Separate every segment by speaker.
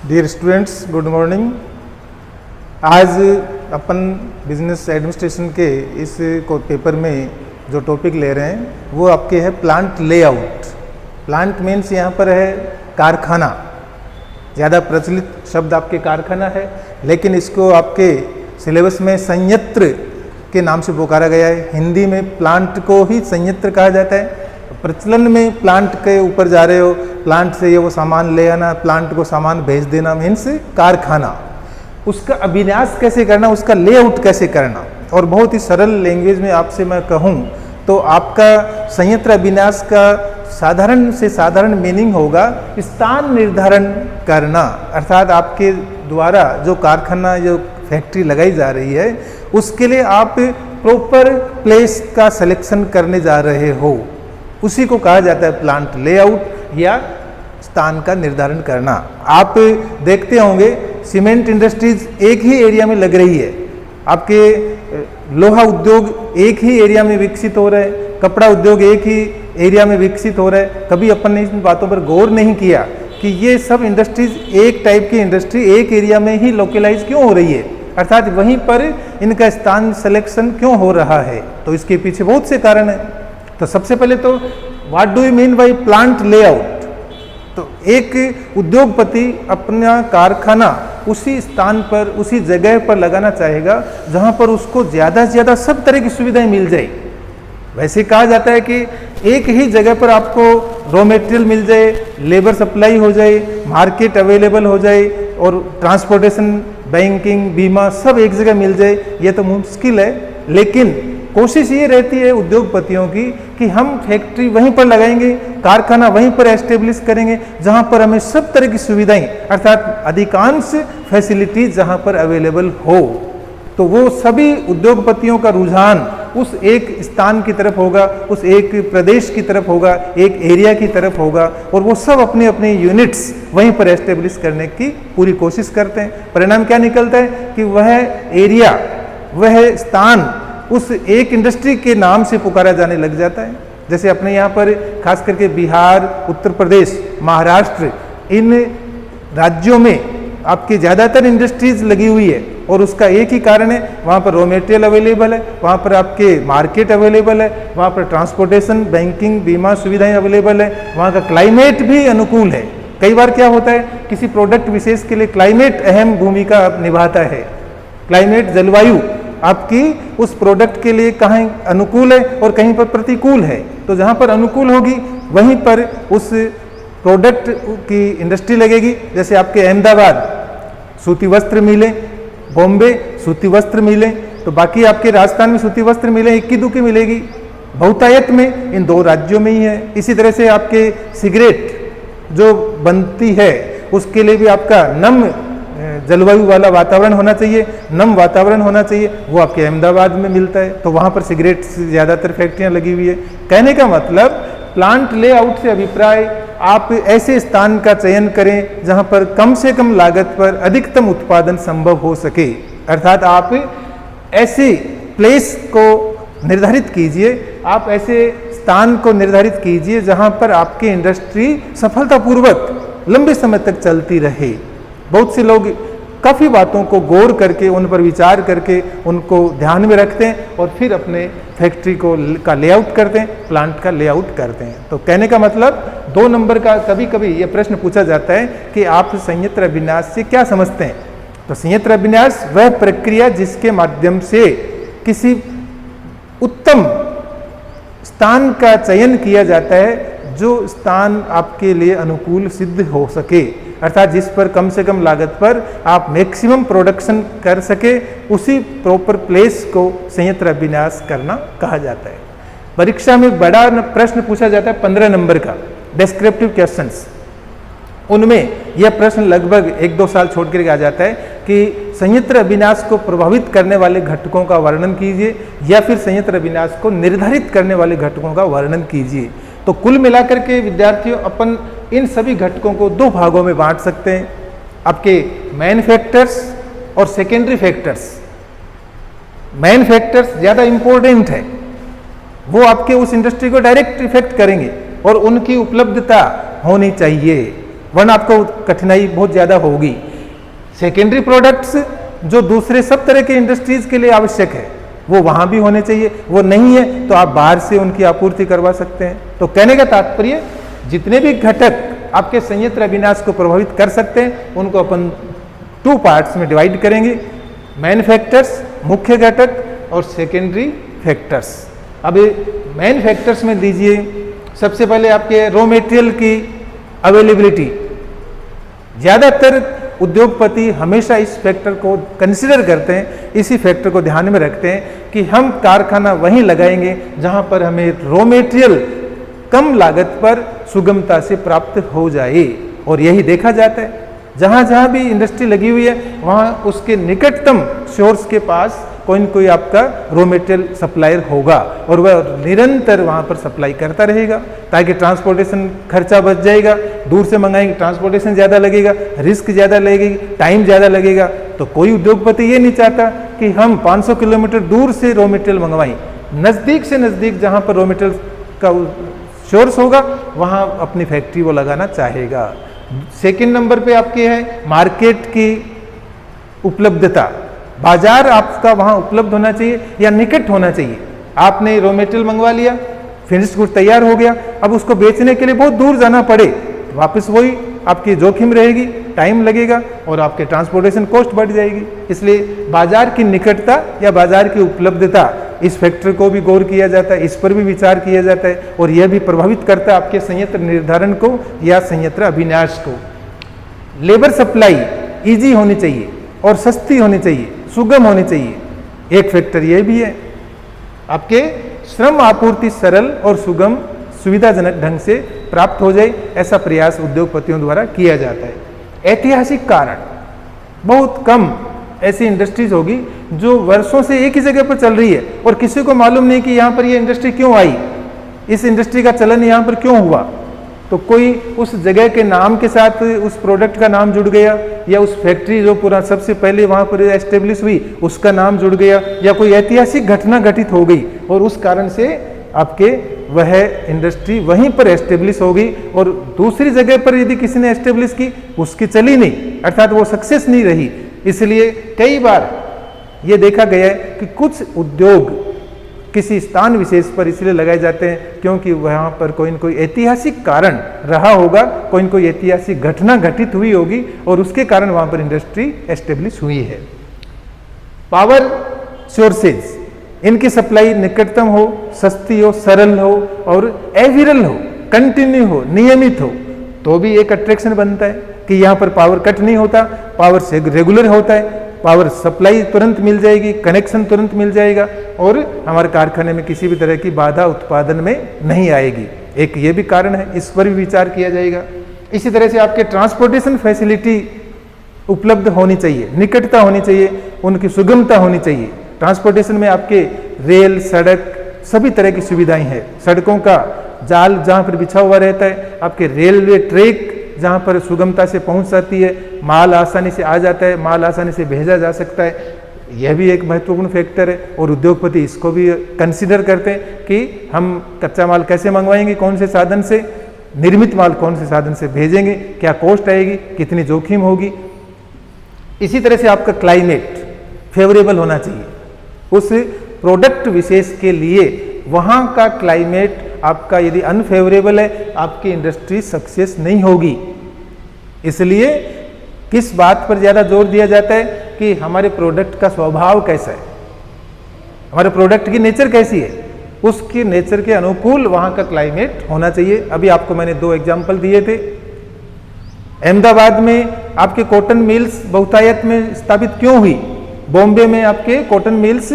Speaker 1: Dear students, good morning. आज अपन business administration के इस पेपर में जो टॉपिक ले रहे हैं वो आपके है प्लांट लेआउट। प्लांट मीन्स यहाँ पर है कारखाना। ज़्यादा प्रचलित शब्द आपके कारखाना है, लेकिन इसको आपके सिलेबस में संयंत्र के नाम से पुकारा गया है। हिंदी में प्लांट को ही संयंत्र कहा जाता है। प्रचलन में प्लांट के ऊपर जा रहे हो, प्लांट से ये वो सामान ले आना, प्लांट को सामान भेज देना मीन्स कारखाना। उसका अभिन्यास कैसे करना, उसका लेआउट कैसे करना, और बहुत ही सरल लैंग्वेज में आपसे मैं कहूँ तो आपका संयंत्र अभिन्यास का साधारण से साधारण मीनिंग होगा स्थान निर्धारण करना। अर्थात आपके द्वारा जो कारखाना, जो फैक्ट्री लगाई जा रही है, उसके लिए आप प्रॉपर प्लेस का सिलेक्शन करने जा रहे हो, उसी को कहा जाता है प्लांट लेआउट या स्थान का निर्धारण करना। आप देखते होंगे सीमेंट इंडस्ट्रीज एक ही एरिया में लग रही है, आपके लोहा उद्योग एक ही एरिया में विकसित हो रहा है, कपड़ा उद्योग एक ही एरिया में विकसित हो रहा है। कभी अपन ने इन बातों पर गौर नहीं किया कि ये सब इंडस्ट्रीज एक टाइप की इंडस्ट्री एक एरिया में ही लोकलाइज क्यों हो रही है, अर्थात वहीं पर इनका स्थान सिलेक्शन क्यों हो रहा है। तो इसके पीछे बहुत से कारण है। तो सबसे पहले तो what do you mean by plant layout. तो एक उद्योगपति अपना कारखाना उसी स्थान पर, उसी जगह पर लगाना चाहेगा जहां पर उसको ज़्यादा से ज़्यादा सब तरह की सुविधाएं मिल जाए। वैसे कहा जाता है कि एक ही जगह पर आपको रॉ मटेरियल मिल जाए, लेबर सप्लाई हो जाए, मार्केट अवेलेबल हो जाए और ट्रांसपोर्टेशन, बैंकिंग, बीमा सब एक जगह मिल जाए, ये तो मुश्किल है। लेकिन कोशिश ये रहती है उद्योगपतियों की कि हम फैक्ट्री वहीं पर लगाएंगे, कारखाना वहीं पर एस्टेब्लिश करेंगे जहां पर हमें सब तरह की सुविधाएं, अर्थात अधिकांश फैसिलिटीज जहां पर अवेलेबल हो। तो वो सभी उद्योगपतियों का रुझान उस एक स्थान की तरफ होगा, उस एक प्रदेश की तरफ होगा, एक एरिया की तरफ होगा, और वो सब अपने अपने यूनिट्स वहीं पर एस्टेब्लिश करने की पूरी कोशिश करते हैं। परिणाम क्या निकलता है कि वह एरिया, वह स्थान उस एक इंडस्ट्री के नाम से पुकारा जाने लग जाता है। जैसे अपने यहाँ पर खास करके बिहार, उत्तर प्रदेश, महाराष्ट्र, इन राज्यों में आपकी ज़्यादातर इंडस्ट्रीज लगी हुई है, और उसका एक ही कारण है, वहाँ पर रॉ मटेरियल अवेलेबल है, वहाँ पर आपके मार्केट अवेलेबल है, वहाँ पर ट्रांसपोर्टेशन, बैंकिंग, बीमा सुविधाएं अवेलेबल है, वहाँ का क्लाइमेट भी अनुकूल है। कई बार क्या होता है, किसी प्रोडक्ट विशेष के लिए क्लाइमेट अहम भूमिका निभाता है। क्लाइमेट, जलवायु आपकी उस प्रोडक्ट के लिए कहीं अनुकूल है और कहीं पर प्रतिकूल है। तो जहाँ पर अनुकूल होगी वहीं पर उस प्रोडक्ट की इंडस्ट्री लगेगी। जैसे आपके अहमदाबाद सूती वस्त्र मिले, बॉम्बे सूती वस्त्र मिले, तो बाकी आपके राजस्थान में सूती वस्त्र मिले, इक्की दुक्की मिलेगी। बहुतायत में इन दो राज्यों में ही है। इसी तरह से आपके सिगरेट जो बनती है उसके लिए भी आपका नम जलवायु वाला वातावरण होना चाहिए, नम वातावरण होना चाहिए, वो आपके अहमदाबाद में मिलता है। तो वहाँ पर सिगरेट से ज़्यादातर फैक्ट्रियाँ लगी हुई है। कहने का मतलब प्लांट लेआउट से अभिप्राय आप ऐसे स्थान का चयन करें जहाँ पर कम से कम लागत पर अधिकतम उत्पादन संभव हो सके। अर्थात आप ऐसे प्लेस को निर्धारित कीजिए, आप ऐसे स्थान को निर्धारित कीजिए जहाँ पर आपकी इंडस्ट्री सफलतापूर्वक लंबे समय तक चलती रहे। बहुत से लोग काफ़ी बातों को गौर करके, उन पर विचार करके, उनको ध्यान में रखते हैं और फिर अपने फैक्ट्री का लेआउट करते हैं, प्लांट का लेआउट करते हैं। तो कहने का मतलब 2 नंबर का कभी कभी ये प्रश्न पूछा जाता है कि आप संयंत्र अभिन्यास से क्या समझते हैं। तो संयंत्र अभिन्यास वह प्रक्रिया जिसके माध्यम से किसी उत्तम स्थान का चयन किया जाता है जो स्थान आपके लिए अनुकूल सिद्ध हो सके, अर्थात जिस पर कम से कम लागत पर आप मैक्सिमम प्रोडक्शन कर सके, उसी प्रॉपर प्लेस को संयंत्र अभिन्यास करना कहा जाता है। परीक्षा में बड़ा प्रश्न पूछा जाता है 15 नंबर का, डिस्क्रिप्टिव क्वेश्चंस। उनमें यह प्रश्न लगभग 1-2 साल छोड़ कर आ जाता है कि संयंत्र अभिन्यास को प्रभावित करने वाले घटकों का वर्णन कीजिए या फिर संयंत्र अभिन्यास को निर्धारित करने वाले घटकों का वर्णन कीजिए। तो कुल मिलाकर के विद्यार्थियों अपन इन सभी घटकों को 2 भागों में बांट सकते हैं, आपके मेन फैक्टर्स और सेकेंडरी फैक्टर्स। मेन फैक्टर्स ज़्यादा इंपॉर्टेंट है, वो आपके उस इंडस्ट्री को डायरेक्ट इफेक्ट करेंगे और उनकी उपलब्धता होनी चाहिए। वरना आपको कठिनाई बहुत ज़्यादा होगी। सेकेंडरी प्रोडक्ट्स जो दूसरे सब तरह के इंडस्ट्रीज के लिए आवश्यक है वो वहाँ भी होने चाहिए, वो नहीं है तो आप बाहर से उनकी आपूर्ति करवा सकते हैं। तो कहने का तात्पर्य जितने भी घटक आपके संयंत्र अभिविन्यास को प्रभावित कर सकते हैं उनको अपन 2 पार्ट्स में डिवाइड करेंगे, मेन फैक्टर्स मुख्य घटक और सेकेंडरी फैक्टर्स। अब मेन फैक्टर्स में लीजिए, सबसे पहले आपके रॉ मटेरियल की अवेलेबिलिटी। ज़्यादातर उद्योगपति हमेशा इस फैक्टर को कंसिडर करते हैं, इसी फैक्टर को ध्यान में रखते हैं कि हम कारखाना वहीं लगाएंगे जहां पर हमें रॉ मटेरियल कम लागत पर सुगमता से प्राप्त हो जाए। और यही देखा जाता है, जहां जहां भी इंडस्ट्री लगी हुई है वहां उसके निकटतम सोर्स के पास कोई न कोई आपका रॉ मटेरियल सप्लायर होगा और वह निरंतर वहां पर सप्लाई करता रहेगा, ताकि ट्रांसपोर्टेशन खर्चा बच जाएगा। दूर से मंगाएंगे ट्रांसपोर्टेशन ज़्यादा लगेगा, रिस्क ज़्यादा लगेगी, टाइम ज़्यादा लगेगा। तो कोई उद्योगपति ये नहीं चाहता कि हम 500 किलोमीटर दूर से रॉ मटेरियल मंगवाएं। नज़दीक से नज़दीक जहाँ पर रॉ मटेरियल का सोर्स होगा वहाँ अपनी फैक्ट्री वो लगाना चाहेगा। सेकेंड नंबर पे आपके है मार्केट की उपलब्धता। बाजार आपका वहाँ उपलब्ध होना चाहिए या निकट होना चाहिए। आपने रॉ मटेरियल मंगवा लिया, फिनिश्ड गुड तैयार हो गया, अब उसको बेचने के लिए बहुत दूर जाना पड़े, वापस वही आपकी जोखिम रहेगी, टाइम लगेगा और आपके ट्रांसपोर्टेशन कॉस्ट बढ़ जाएगी। इसलिए बाजार की निकटता या बाजार की उपलब्धता, इस फैक्टर को भी गौर किया जाता है, इस पर भी विचार किया जाता है और यह भी प्रभावित करता है आपके संयंत्र निर्धारण को या संयंत्र अभिविन्यास को। लेबर सप्लाई ईजी होनी चाहिए और सस्ती होनी चाहिए, सुगम होनी चाहिए। एक फैक्टर यह भी है, आपके श्रम आपूर्ति सरल और सुगम सुविधाजनक ढंग से प्राप्त हो जाए, ऐसा प्रयास उद्योगपतियों द्वारा किया जाता है। ऐतिहासिक कारण, बहुत कम ऐसी इंडस्ट्रीज होगी जो वर्षों से एक ही जगह पर चल रही है और किसी को मालूम नहीं कि यहाँ पर ये इंडस्ट्री क्यों आई, इस इंडस्ट्री का चलन यहाँ पर क्यों हुआ। तो कोई उस जगह के नाम के साथ उस प्रोडक्ट का नाम जुड़ गया, या उस फैक्ट्री जो पूरा सबसे पहले वहाँ पर एस्टेब्लिश हुई उसका नाम जुड़ गया, या कोई ऐतिहासिक घटना घटित हो गई और उस कारण से आपके वह इंडस्ट्री वहीं पर एस्टेब्लिश हो गई और दूसरी जगह पर यदि किसी ने एस्टेब्लिश की उसकी चली नहीं, अर्थात वो सक्सेस नहीं रही। इसलिए कई बार ये देखा गया है कि कुछ उद्योग किसी स्थान विशेष पर इसलिए लगाए जाते हैं क्योंकि वहाँ पर कोई न कोई ऐतिहासिक कारण रहा होगा, कोई न कोई ऐतिहासिक घटना घटित हुई होगी और उसके कारण वहाँ पर इंडस्ट्री एस्टेब्लिश हुई है। पावर सोर्सेज, इनकी सप्लाई निकटतम हो, सस्ती हो, सरल हो और एविरल हो, कंटिन्यू हो, नियमित हो, तो भी एक अट्रैक्शन बनता है कि यहाँ पर पावर कट नहीं होता, पावर से रेगुलर होता है, पावर सप्लाई तुरंत मिल जाएगी, कनेक्शन तुरंत मिल जाएगा और हमारे कारखाने में किसी भी तरह की बाधा उत्पादन में नहीं आएगी। एक ये भी कारण है, इस पर भी विचार किया जाएगा। इसी तरह से आपके ट्रांसपोर्टेशन फैसिलिटी उपलब्ध होनी चाहिए, निकटता होनी चाहिए, उनकी सुगमता होनी चाहिए। ट्रांसपोर्टेशन में आपके रेल, सड़क, सभी तरह की सुविधाएं हैं। सड़कों का जाल जहाँ पर बिछा हुआ रहता है, आपके रेलवे ट्रैक जहाँ पर सुगमता से पहुँच जाती है, माल आसानी से आ जाता है, माल आसानी से भेजा जा सकता है, यह भी एक महत्वपूर्ण फैक्टर है और उद्योगपति इसको भी कंसिडर करते हैं कि हम कच्चा माल कैसे मंगवाएंगे, कौन से साधन से, निर्मित माल कौन से साधन से भेजेंगे, क्या कॉस्ट आएगी, कितनी जोखिम होगी। इसी तरह से आपका क्लाइमेट फेवरेबल होना चाहिए, उस प्रोडक्ट विशेष के लिए वहाँ का क्लाइमेट आपका यदि अनफेवरेबल है, आपकी इंडस्ट्री सक्सेस नहीं होगी। इसलिए किस बात पर ज़्यादा जोर दिया जाता है कि हमारे प्रोडक्ट का स्वभाव कैसा है, हमारे प्रोडक्ट की नेचर कैसी है, उसकी नेचर के अनुकूल वहाँ का क्लाइमेट होना चाहिए। अभी आपको मैंने 2 एग्जाम्पल दिए थे। अहमदाबाद में आपके कॉटन मिल्स बहुतायत में स्थापित क्यों हुई, बॉम्बे में आपके कॉटन मिल्स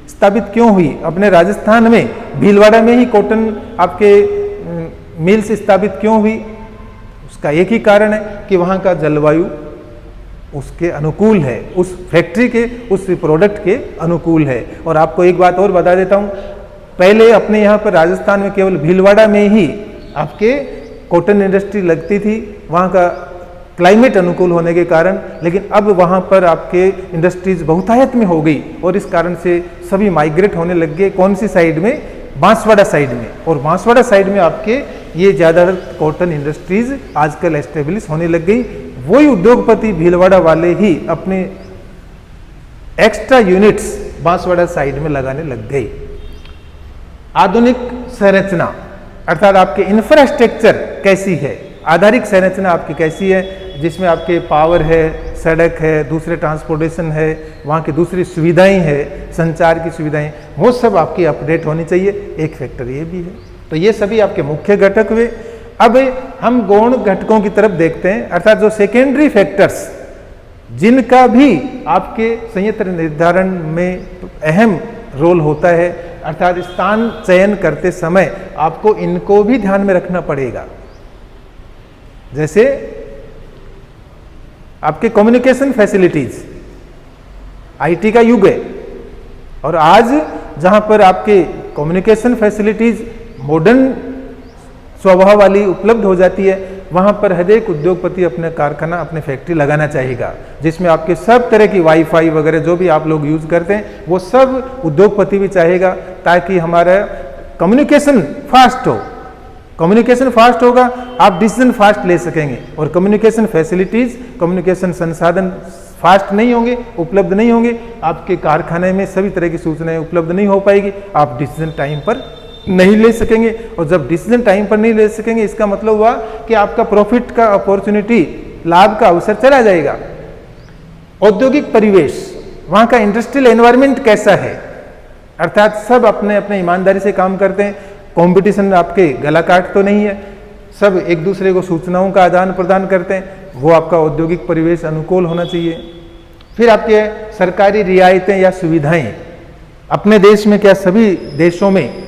Speaker 1: स्थापित क्यों हुई, अपने राजस्थान में भीलवाड़ा में ही कॉटन आपके मिल्स स्थापित क्यों हुई, उसका एक ही कारण है कि वहाँ का जलवायु उसके अनुकूल है, उस फैक्ट्री के, उस प्रोडक्ट के अनुकूल है। और आपको एक बात और बता देता हूँ, पहले अपने यहाँ पर राजस्थान में केवल भीलवाड़ा में ही आपके कॉटन इंडस्ट्री लगती थी, वहाँ का क्लाइमेट अनुकूल होने के कारण, लेकिन अब वहाँ पर आपके इंडस्ट्रीज बहुतायत में हो गई और इस कारण से सभी माइग्रेट होने लग गए। कौन सी साइड में, बांसवाड़ा साइड में, और बांसवाड़ा साइड में आपके ये ज़्यादातर कॉटन इंडस्ट्रीज आजकल एस्टेब्लिश होने लग गई। वही उद्योगपति भीलवाड़ा वाले ही अपने एक्स्ट्रा यूनिट्स बांसवाड़ा साइड में लगाने लग गए। आधुनिक संरचना अर्थात आपके इंफ्रास्ट्रक्चर कैसी है, आधारिक संरचना आपकी कैसी है, जिसमें आपके पावर है, सड़क है, दूसरे ट्रांसपोर्टेशन है, वहाँ की दूसरी सुविधाएं है, संचार की सुविधाएं, वो सब आपकी अपडेट होनी चाहिए। एक फैक्टर ये भी है। तो ये सभी आपके मुख्य घटक हुए। अब हम गौण घटकों की तरफ देखते हैं, अर्थात जो सेकेंडरी फैक्टर्स जिनका भी आपके संयंत्र निर्धारण में अहम रोल होता है, अर्थात स्थान चयन करते समय आपको इनको भी ध्यान में रखना पड़ेगा। जैसे आपके कम्युनिकेशन फैसिलिटीज, आईटी का युग है और आज जहां पर आपके कम्युनिकेशन फैसिलिटीज मॉडर्न स्वभाव वाली उपलब्ध हो जाती है, वहां पर हर एक उद्योगपति अपना कारखाना, अपने फैक्ट्री लगाना चाहेगा, जिसमें आपके सब तरह की वाईफाई वगैरह जो भी आप लोग यूज करते हैं वो सब उद्योगपति भी चाहेगा, ताकि हमारा कम्युनिकेशन फास्ट हो। कम्युनिकेशन फास्ट होगा, आप डिसीजन फास्ट ले सकेंगे, और कम्युनिकेशन फैसिलिटीज, कम्युनिकेशन संसाधन फास्ट नहीं होंगे, उपलब्ध नहीं होंगे, आपके कारखाने में सभी तरह की सूचनाएं उपलब्ध नहीं हो पाएगी, आप डिसीजन टाइम पर नहीं ले सकेंगे। और जब डिसीजन टाइम पर नहीं ले सकेंगे, इसका मतलब हुआ कि आपका प्रॉफिट का अपॉर्चुनिटी, लाभ का अवसर चला जाएगा। औद्योगिक परिवेश, वहां का इंडस्ट्रियल एनवायरनमेंट कैसा है, अर्थात सब अपने अपने ईमानदारी से काम करते हैं, कंपटीशन आपके गला काट तो नहीं है, सब एक दूसरे को सूचनाओं का आदान प्रदान करते हैं, वो आपका औद्योगिक परिवेश अनुकूल होना चाहिए। फिर आपके सरकारी रियायतें या सुविधाएं, अपने देश में क्या सभी देशों में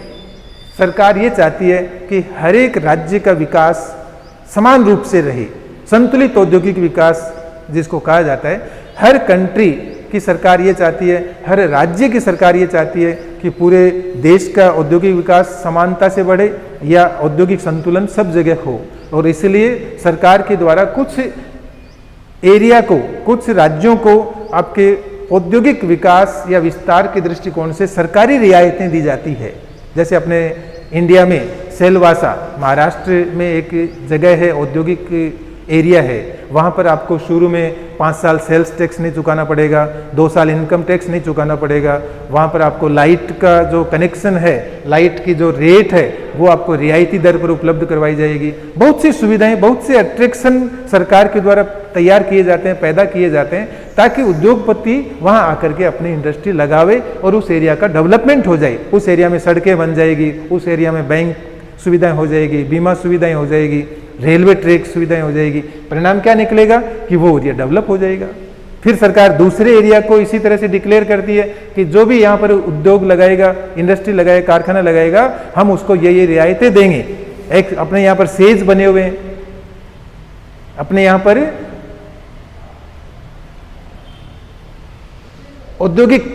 Speaker 1: सरकार ये चाहती है कि हर एक राज्य का विकास समान रूप से रहे, संतुलित औद्योगिक विकास जिसको कहा जाता है। हर कंट्री की सरकार ये चाहती है, हर राज्य की सरकार ये चाहती है कि पूरे देश का औद्योगिक विकास समानता से बढ़े या औद्योगिक संतुलन सब जगह हो। और इसलिए सरकार के द्वारा कुछ एरिया को, कुछ राज्यों को आपके औद्योगिक विकास या विस्तार के दृष्टिकोण से सरकारी रियायतें दी जाती है। जैसे अपने इंडिया में सेलवासा, महाराष्ट्र में एक जगह है, औद्योगिक एरिया है, वहाँ पर आपको शुरू में 5 साल सेल्स टैक्स नहीं चुकाना पड़ेगा, 2 साल इनकम टैक्स नहीं चुकाना पड़ेगा। वहाँ पर आपको लाइट का जो कनेक्शन है, लाइट की जो रेट है, वो आपको रियायती दर पर उपलब्ध करवाई जाएगी। बहुत सी सुविधाएं, बहुत से अट्रैक्शन सरकार के द्वारा तैयार किए जाते हैं, पैदा किए जाते हैं, ताकि उद्योगपति वहाँ आकर के अपनी इंडस्ट्री लगावे और उस एरिया का डेवलपमेंट हो जाए। उस एरिया में सड़कें बन जाएगी, उस एरिया में बैंक सुविधाएं हो जाएगी, बीमा सुविधाएं हो जाएगी, रेलवे ट्रैक सुविधाएं हो जाएगी। परिणाम क्या निकलेगा कि वो एरिया डेवलप हो जाएगा। फिर सरकार दूसरे एरिया को इसी तरह से डिक्लेयर करती है कि जो भी यहाँ पर उद्योग लगाएगा, इंडस्ट्री लगाएगा, कारखाना लगाएगा, हम उसको ये रियायतें देंगे। एक अपने यहाँ पर सेज बने हुए हैं, अपने यहाँ पर औद्योगिक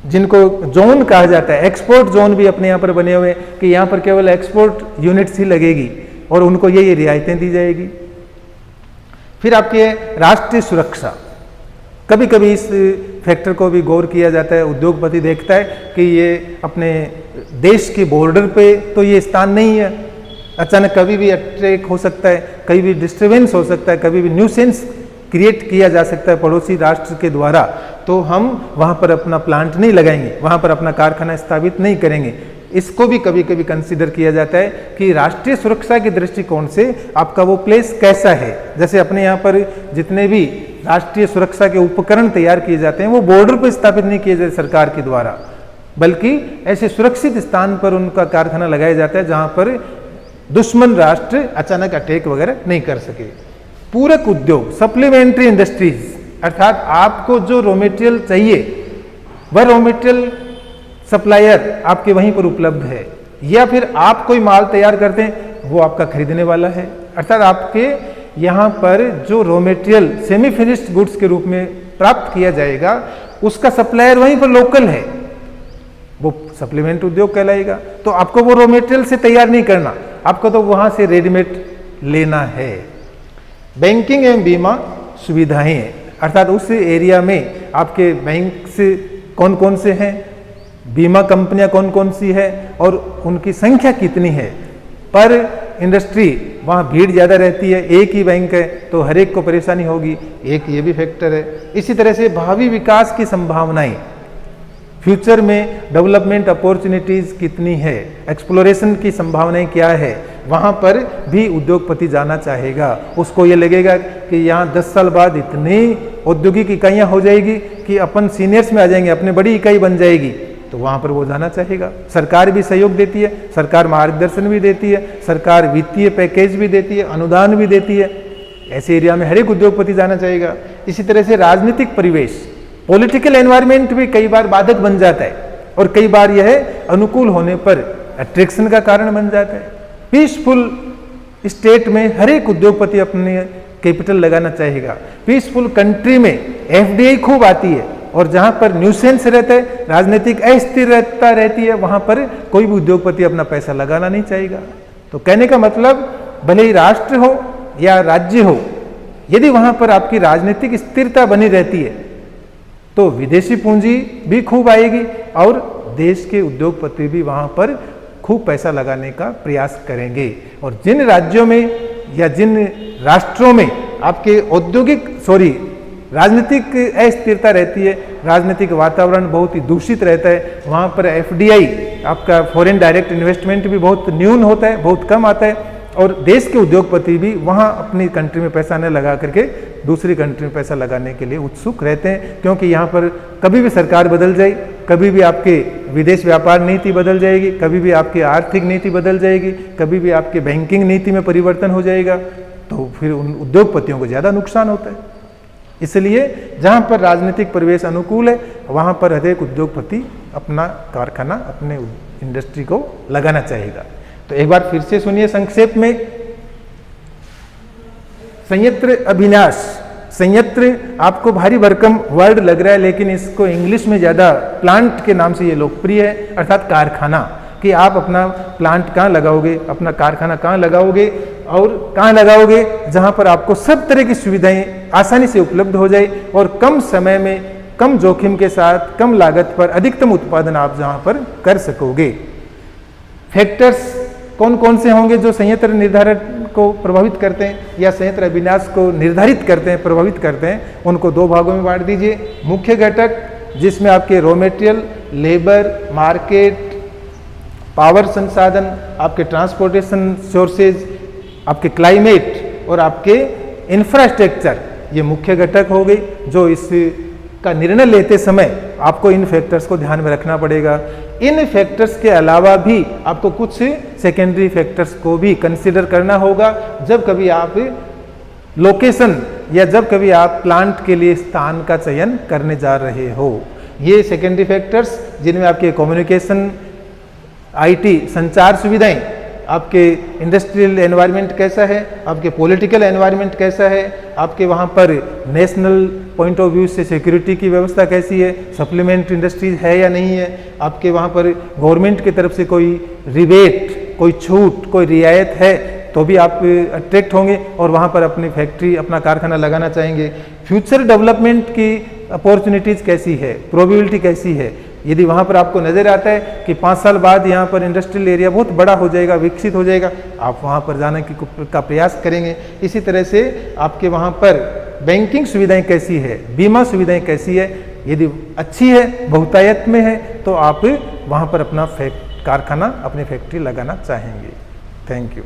Speaker 1: जिनको जोन कहा जाता है, एक्सपोर्ट जोन भी अपने यहाँ पर बने हुए हैं कि यहाँ पर केवल एक्सपोर्ट यूनिट्स ही लगेगी और उनको ये रियायतें दी जाएगी। फिर आपके राष्ट्रीय सुरक्षा, कभी कभी इस फैक्टर को भी गौर किया जाता है। उद्योगपति देखता है कि ये अपने देश के बॉर्डर पे तो ये स्थान नहीं है, अचानक कभी भी अटैक हो सकता है, कभी भी डिस्टर्बेंस हो सकता है, कभी भी न्यूसेंस क्रिएट किया जा सकता है पड़ोसी राष्ट्र के द्वारा, तो हम वहाँ पर अपना प्लांट नहीं लगाएंगे, वहाँ पर अपना कारखाना स्थापित नहीं करेंगे। इसको भी कभी कभी कंसीडर किया जाता है कि राष्ट्रीय सुरक्षा के दृष्टिकोण से आपका वो प्लेस कैसा है। जैसे अपने यहाँ पर जितने भी राष्ट्रीय सुरक्षा के उपकरण तैयार किए जाते हैं वो बॉर्डर पर स्थापित नहीं किए जाते सरकार के द्वारा, बल्कि ऐसे सुरक्षित स्थान पर उनका कारखाना लगाया जाता है जहाँ पर दुश्मन राष्ट्र अचानक अटैक वगैरह नहीं कर सके। पूरक उद्योग, सप्लीमेंट्री इंडस्ट्रीज, अर्थात आपको जो रॉ मटेरियल चाहिए वह रॉ मटेरियल सप्लायर आपके वहीं पर उपलब्ध है, या फिर आप कोई माल तैयार करते हैं वो आपका खरीदने वाला है। अर्थात आपके यहाँ पर जो raw material semi finished goods के रूप में प्राप्त किया जाएगा उसका सप्लायर वहीं पर लोकल है, वो सप्लीमेंट उद्योग कहलाएगा। तो आपको वो रॉ मटेरियल से तैयार नहीं करना, आपको तो वहाँ से रेडीमेड लेना है। बैंकिंग एवं बीमा सुविधाएं, अर्थात उस एरिया में आपके बैंक से कौन कौन से हैं, बीमा कंपनियां कौन कौन सी है और उनकी संख्या कितनी है, पर इंडस्ट्री, वहाँ भीड़ ज़्यादा रहती है, एक ही बैंक है तो हर एक को परेशानी होगी, एक ये भी फैक्टर है। इसी तरह से भावी विकास की संभावनाएं, फ्यूचर में डेवलपमेंट अपॉर्चुनिटीज़ कितनी है, एक्सप्लोरेशन की संभावनाएं क्या है, वहाँ पर भी उद्योगपति जाना चाहेगा। उसको ये लगेगा कि यहाँ 10 साल बाद इतनी औद्योगिक इकाइयाँ हो जाएगी कि अपन सीनियर्स में आ जाएंगे, अपने बड़ी इकाई बन जाएगी, तो वहाँ पर वो जाना चाहेगा। सरकार भी सहयोग देती है, सरकार मार्गदर्शन भी देती है, सरकार वित्तीय पैकेज भी देती है, अनुदान भी देती है। ऐसे एरिया में हर एक उद्योगपति जाना चाहेगा। इसी तरह से राजनीतिक परिवेश, पॉलिटिकल एनवायरनमेंट भी कई बार बाधक बन जाता है और कई बार यह अनुकूल होने पर अट्रैक्शन का कारण बन जाता है। पीसफुल स्टेट में हर एक उद्योगपति अपने कैपिटल लगाना चाहेगा। पीसफुल कंट्री में एफडीआई खूब आती है और जहां पर न्यूसेंस रहता है, राजनीतिक अस्थिरता रहती है, वहां पर कोई भी उद्योगपति अपना पैसा लगाना नहीं चाहेगा। तो कहने का मतलब, भले ही राष्ट्र हो या राज्य हो, यदि वहां पर आपकी राजनीतिक स्थिरता बनी रहती है तो विदेशी पूंजी भी खूब आएगी और देश के उद्योगपति भी वहां पर खूब पैसा लगाने का प्रयास करेंगे। और जिन राज्यों में या जिन राष्ट्रों में आपके राजनीतिक अस्थिरता रहती है, राजनीतिक वातावरण बहुत ही दूषित रहता है, वहाँ पर एफडीआई, आपका फॉरेन डायरेक्ट इन्वेस्टमेंट भी बहुत न्यून होता है, बहुत कम आता है और देश के उद्योगपति भी वहाँ अपनी कंट्री में पैसा न लगा करके दूसरी कंट्री में पैसा लगाने के लिए उत्सुक रहते हैं। क्योंकि यहाँ पर कभी भी सरकार बदल जाए, कभी भी आपके विदेश व्यापार नीति बदल जाएगी, कभी भी आपकी आर्थिक नीति बदल जाएगी, कभी भी आपके बैंकिंग नीति में परिवर्तन हो जाएगा, तो फिर उन उद्योगपतियों को ज़्यादा नुकसान होता है। इसलिए जहाँ पर राजनीतिक परिवेश अनुकूल है, वहाँ पर हर एक उद्योगपति अपना कारखाना, अपने इंडस्ट्री को लगाना चाहेगा। तो एक बार फिर से सुनिए संक्षेप में। संयंत्र अभिन्यास, संयंत्र आपको भारी भरकम वर्ड लग रहा है, लेकिन इसको इंग्लिश में ज़्यादा प्लांट के नाम से ये लोकप्रिय है, अर्थात कारखाना, कि आप अपना प्लांट कहाँ लगाओगे, अपना कारखाना कहाँ लगाओगे और कहाँ लगाओगे जहाँ पर आपको सब तरह की सुविधाएं आसानी से उपलब्ध हो जाए और कम समय में, कम जोखिम के साथ, कम लागत पर अधिकतम उत्पादन आप जहाँ पर कर सकोगे। फैक्टर्स कौन कौन से होंगे जो संयंत्र निर्धारण को प्रभावित करते हैं या संयंत्र अभिन्यास को निर्धारित करते हैं, प्रभावित करते हैं, उनको दो भागों में बांट दीजिए। मुख्य घटक, जिसमें आपके raw material, labour, market, power संसाधन, आपके ट्रांसपोर्टेशन सोर्सेज, आपके क्लाइमेट और आपके इंफ्रास्ट्रक्चर, ये मुख्य घटक हो गए जो इसका निर्णय लेते समय आपको इन फैक्टर्स को ध्यान में रखना पड़ेगा। इन फैक्टर्स के अलावा भी आपको कुछ सेकेंडरी फैक्टर्स को भी कंसीडर करना होगा जब कभी आप लोकेशन या जब कभी आप प्लांट के लिए स्थान का चयन करने जा रहे हो। ये सेकेंडरी फैक्टर्स जिनमें आपके कम्युनिकेशन, आईटी, संचार सुविधाएं, आपके इंडस्ट्रियल एनवायरनमेंट कैसा है, आपके पॉलिटिकल एनवायरनमेंट कैसा है, आपके वहाँ पर नेशनल पॉइंट ऑफ व्यू से सिक्योरिटी की व्यवस्था कैसी है, सप्लीमेंट इंडस्ट्रीज है या नहीं है, आपके वहाँ पर गवर्नमेंट की तरफ से कोई रिबेट, कोई छूट, कोई रियायत है तो भी आप अट्रैक्ट होंगे और वहाँ पर अपनी फैक्ट्री, अपना कारखाना लगाना चाहेंगे। फ्यूचर डेवलपमेंट की अपॉर्चुनिटीज़ कैसी है, प्रोबेबिलिटी कैसी है, यदि वहाँ पर आपको नज़र आता है कि 5 साल बाद यहाँ पर इंडस्ट्रियल एरिया बहुत बड़ा हो जाएगा, विकसित हो जाएगा, आप वहाँ पर जाने का प्रयास करेंगे। इसी तरह से आपके वहाँ पर बैंकिंग सुविधाएं कैसी है, बीमा सुविधाएं कैसी है, यदि अच्छी है, बहुतायत में है, तो आप वहाँ पर अपना कारखाना, अपनी फैक्ट्री लगाना चाहेंगे। Thank you.